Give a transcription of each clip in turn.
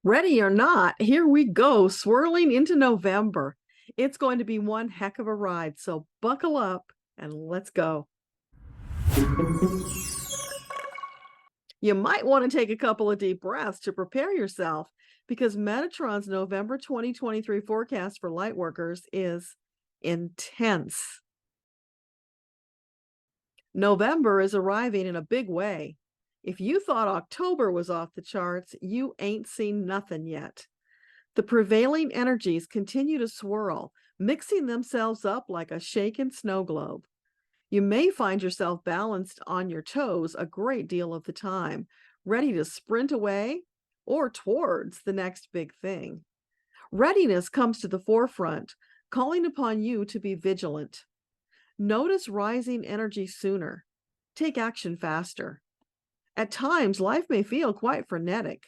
Ready or not, here we go, swirling into November. It's going to be one heck of a ride, so buckle up and let's go. You might want to take a couple of deep breaths to prepare yourself because Metatron's November 2023 forecast for Lightworkers is intense. November is arriving in a big way. If you thought October was off the charts, you ain't seen nothing yet. The prevailing energies continue to swirl, mixing themselves up like a shaken snow globe. You may find yourself balanced on your toes a great deal of the time, ready to sprint away or towards the next big thing. Readiness comes to the forefront, calling upon you to be vigilant. Notice rising energy sooner. Take action faster. At times, life may feel quite frenetic.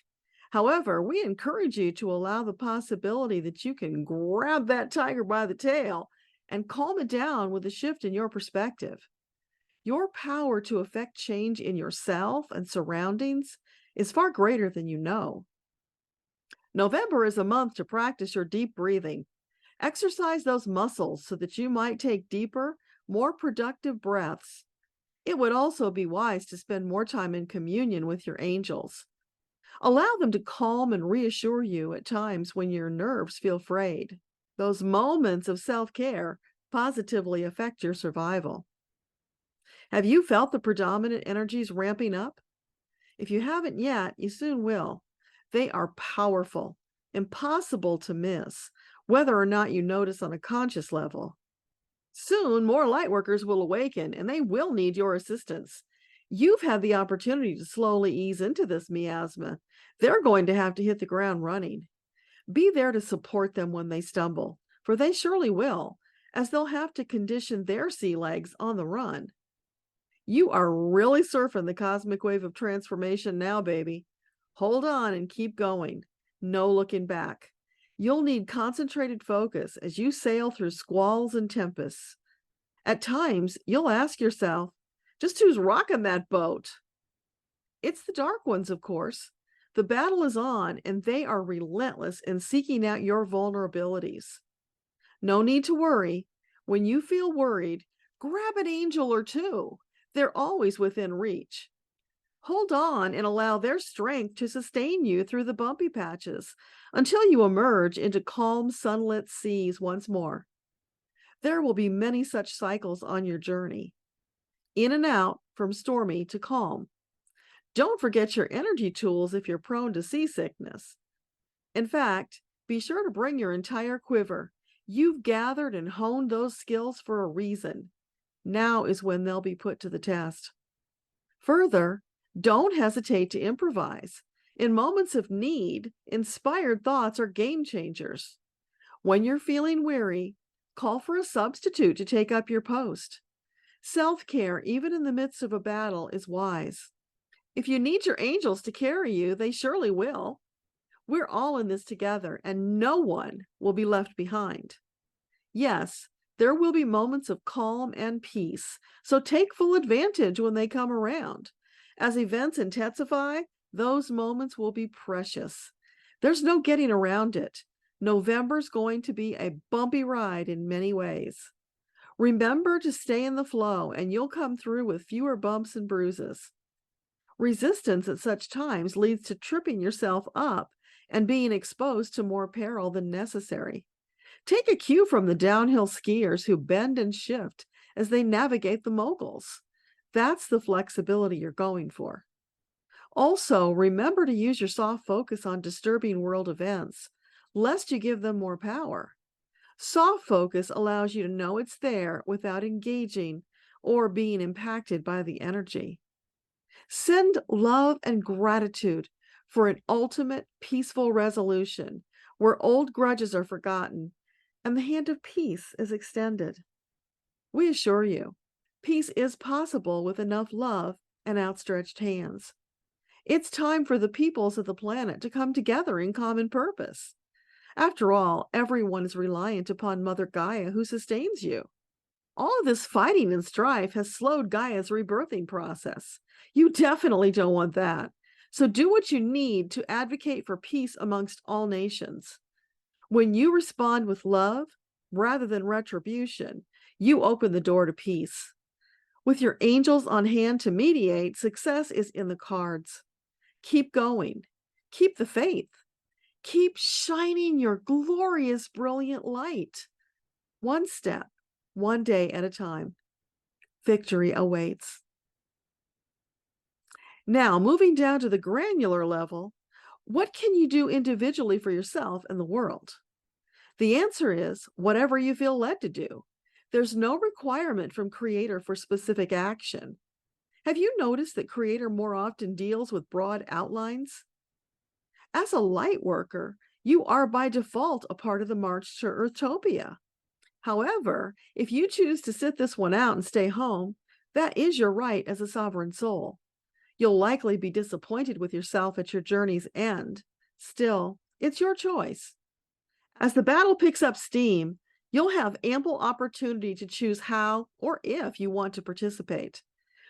However, we encourage you to allow the possibility that you can grab that tiger by the tail and calm it down with a shift in your perspective. Your power to affect change in yourself and surroundings is far greater than you know. November is a month to practice your deep breathing. Exercise those muscles so that you might take deeper, more productive breaths. It would also be wise to spend more time in communion with your angels. Allow them to calm and reassure you at times when your nerves feel frayed. Those moments of self-care positively affect your survival. Have you felt the predominant energies ramping up? If you haven't yet, you soon will. They are powerful, impossible to miss, whether or not you notice on a conscious level. Soon, more lightworkers will awaken, and they will need your assistance. You've had the opportunity to slowly ease into this miasma. They're going to have to hit the ground running. Be there to support them when they stumble, for they surely will, as they'll have to condition their sea legs on the run. You are really surfing the cosmic wave of transformation now, baby. Hold on and keep going. No looking back. You'll need concentrated focus as you sail through squalls and tempests. At times, you'll ask yourself, just who's rocking that boat? It's the dark ones, of course. The battle is on, and they are relentless in seeking out your vulnerabilities. No need to worry. When you feel worried, grab an angel or two. They're always within reach. Hold on and allow their strength to sustain you through the bumpy patches until you emerge into calm, sunlit seas once more. There will be many such cycles on your journey, in and out from stormy to calm. Don't forget your energy tools if you're prone to seasickness. In fact, be sure to bring your entire quiver. You've gathered and honed those skills for a reason. Now is when they'll be put to the test. Further, don't hesitate to improvise. In moments of need, inspired thoughts are game changers. When you're feeling weary, call for a substitute to take up your post. Self-care, even in the midst of a battle, is wise. If you need your angels to carry you, they surely will. We're all in this together, and no one will be left behind. Yes, there will be moments of calm and peace, so take full advantage when they come around. As events intensify, those moments will be precious. There's no getting around it. November's going to be a bumpy ride in many ways. Remember to stay in the flow, and you'll come through with fewer bumps and bruises. Resistance at such times leads to tripping yourself up and being exposed to more peril than necessary. Take a cue from the downhill skiers who bend and shift as they navigate the moguls. That's the flexibility you're going for. Also, remember to use your soft focus on disturbing world events, lest you give them more power. Soft focus allows you to know it's there without engaging or being impacted by the energy. Send love and gratitude for an ultimate peaceful resolution where old grudges are forgotten and the hand of peace is extended. We assure you, peace is possible with enough love and outstretched hands. It's time for the peoples of the planet to come together in common purpose. After all, everyone is reliant upon Mother Gaia who sustains you. All of this fighting and strife has slowed Gaia's rebirthing process. You definitely don't want that. So do what you need to advocate for peace amongst all nations. When you respond with love rather than retribution, you open the door to peace. With your angels on hand to mediate, success is in the cards. Keep going. Keep the faith. Keep shining your glorious, brilliant light. One step, one day at a time. Victory awaits. Now, moving down to the granular level, what can you do individually for yourself and the world? The answer is whatever you feel led to do. There's no requirement from Creator for specific action. Have you noticed that Creator more often deals with broad outlines? As a light worker, you are by default a part of the march to Earthtopia. However, if you choose to sit this one out and stay home, that is your right as a sovereign soul. You'll likely be disappointed with yourself at your journey's end. Still, it's your choice. As the battle picks up steam, you'll have ample opportunity to choose how or if you want to participate.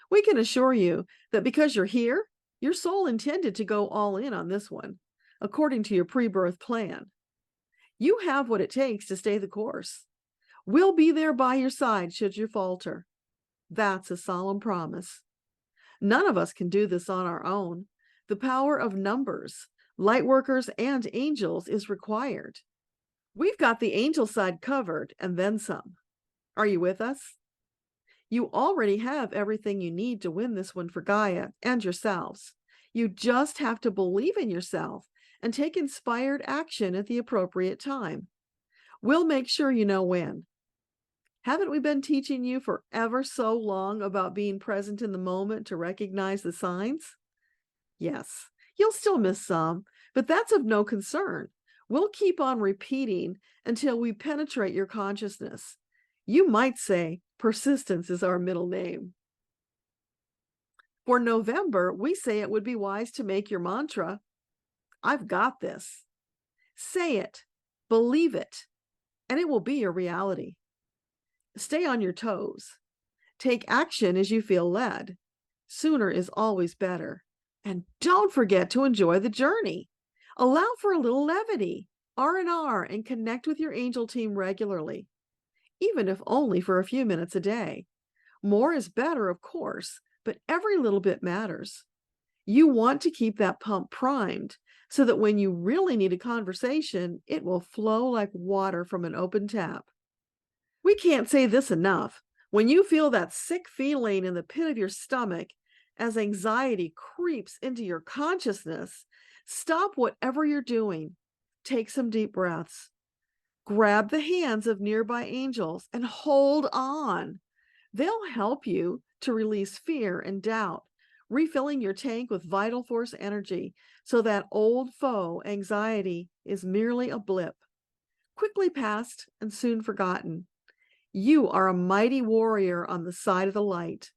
We can assure you that because you're here, your soul intended to go all in on this one, according to your pre-birth plan. You have what it takes to stay the course. We'll be there by your side should you falter. That's a solemn promise. None of us can do this on our own. The power of numbers, lightworkers, and angels is required. We've got the angel side covered and then some. Are you with us? You already have everything you need to win this one for Gaia and yourselves. You just have to believe in yourself and take inspired action at the appropriate time. We'll make sure you know when. Haven't we been teaching you for ever so long about being present in the moment to recognize the signs? Yes, you'll still miss some, but that's of no concern. We'll keep on repeating until we penetrate your consciousness. You might say persistence is our middle name. For November, we say it would be wise to make your mantra, I've got this. Say it, believe it, and it will be your reality. Stay on your toes. Take action as you feel led. Sooner is always better. And don't forget to enjoy the journey. Allow for a little levity, R&R, and connect with your angel team regularly, even if only for a few minutes a day. More is better, of course, but every little bit matters. You want to keep that pump primed so that when you really need a conversation, it will flow like water from an open tap. We can't say this enough. When you feel that sick feeling in the pit of your stomach as anxiety creeps into your consciousness, stop whatever you're doing. Take some deep breaths. Grab the hands of nearby angels and hold on. They'll help you to release fear and doubt, refilling your tank with vital force energy so that old foe, anxiety, is merely a blip, quickly passed and soon forgotten. You are a mighty warrior on the side of the light.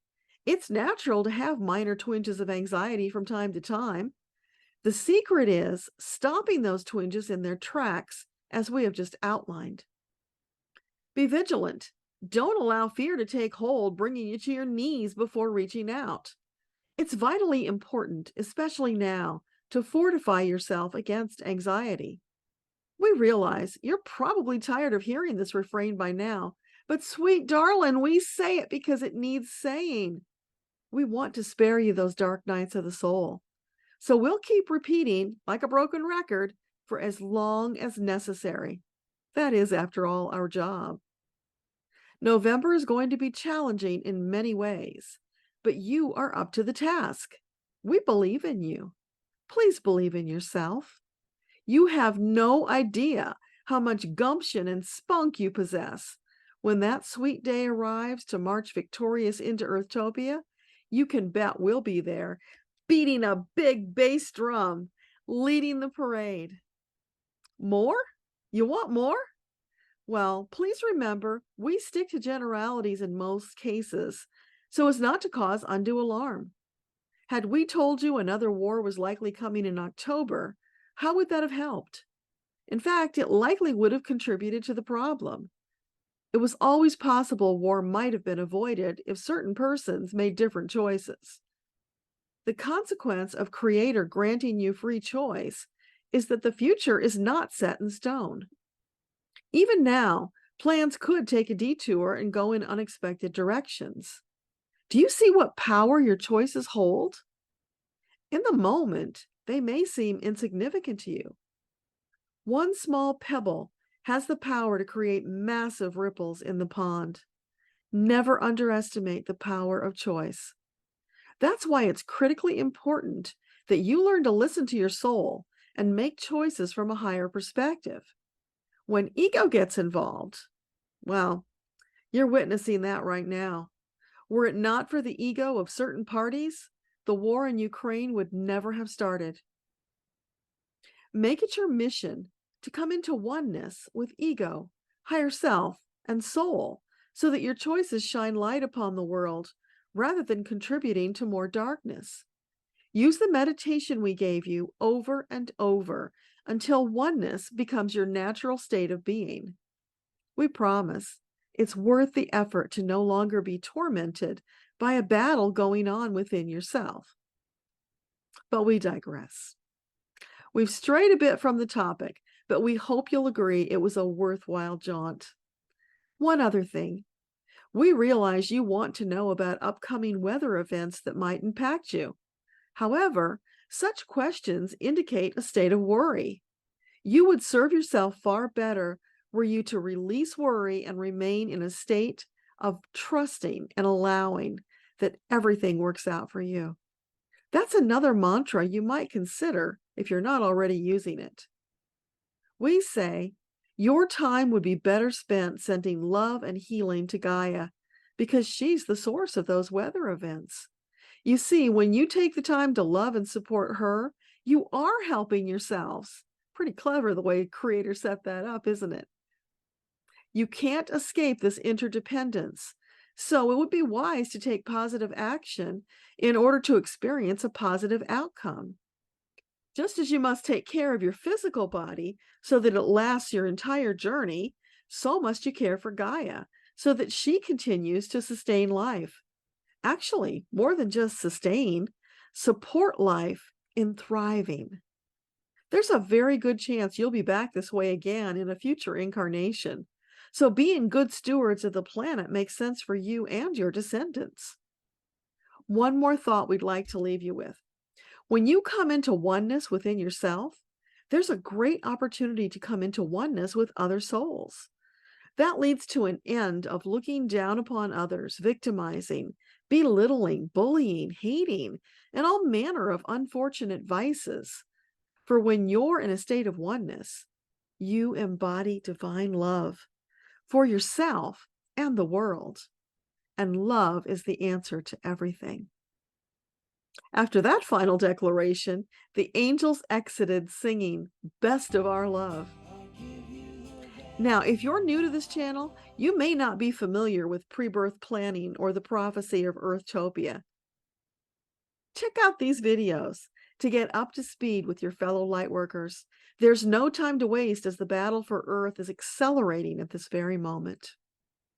It's natural to have minor twinges of anxiety from time to time. The secret is stopping those twinges in their tracks, as we have just outlined. Be vigilant. Don't allow fear to take hold, bringing you to your knees before reaching out. It's vitally important, especially now, to fortify yourself against anxiety. We realize you're probably tired of hearing this refrain by now, but sweet darling, we say it because it needs saying. We want to spare you those dark nights of the soul. So we'll keep repeating, like a broken record, for as long as necessary. That is, after all, our job. November is going to be challenging in many ways, but you are up to the task. We believe in you. Please believe in yourself. You have no idea how much gumption and spunk you possess. When that sweet day arrives to march victorious into Earthtopia, you can bet we'll be there, beating a big bass drum, leading the parade. More? You want more? Well, please remember, we stick to generalities in most cases, so as not to cause undue alarm. Had we told you another war was likely coming in October, how would that have helped? In fact, it likely would have contributed to the problem. It was always possible war might have been avoided if certain persons made different choices. The consequence of Creator granting you free choice is that the future is not set in stone. Even now, plans could take a detour and go in unexpected directions. Do you see what power your choices hold? In the moment, they may seem insignificant to you. One small pebble has the power to create massive ripples in the pond. Never underestimate the power of choice. That's why it's critically important that you learn to listen to your soul and make choices from a higher perspective. When ego gets involved, well, you're witnessing that right now. Were it not for the ego of certain parties, the war in Ukraine would never have started. Make it your mission to come into oneness with ego, higher self, and soul, so that your choices shine light upon the world rather than contributing to more darkness. Use the meditation we gave you over and over until oneness becomes your natural state of being. We promise it's worth the effort to no longer be tormented by a battle going on within yourself. But we digress. We've strayed a bit from the topic, but we hope you'll agree it was a worthwhile jaunt. One other thing. We realize you want to know about upcoming weather events that might impact you. However, such questions indicate a state of worry. You would serve yourself far better were you to release worry and remain in a state of trusting and allowing that everything works out for you. That's another mantra you might consider if you're not already using it. We say, your time would be better spent sending love and healing to Gaia because she's the source of those weather events. You see, when you take the time to love and support her, you are helping yourselves. Pretty clever the way Creator set that up, isn't it? You can't escape this interdependence, so it would be wise to take positive action in order to experience a positive outcome. Just as you must take care of your physical body so that it lasts your entire journey, so must you care for Gaia so that she continues to sustain life. Actually, more than just sustain, support life in thriving. There's a very good chance you'll be back this way again in a future incarnation. So being good stewards of the planet makes sense for you and your descendants. One more thought we'd like to leave you with. When you come into oneness within yourself, there's a great opportunity to come into oneness with other souls. That leads to an end of looking down upon others, victimizing, belittling, bullying, hating, and all manner of unfortunate vices. For when you're in a state of oneness, you embody divine love for yourself and the world. And love is the answer to everything. After that final declaration, the angels exited singing, "Best of Our Love." Now, if you're new to this channel, you may not be familiar with pre-birth planning or the prophecy of Earthtopia. Check out these videos to get up to speed with your fellow Lightworkers. There's no time to waste as the battle for Earth is accelerating at this very moment.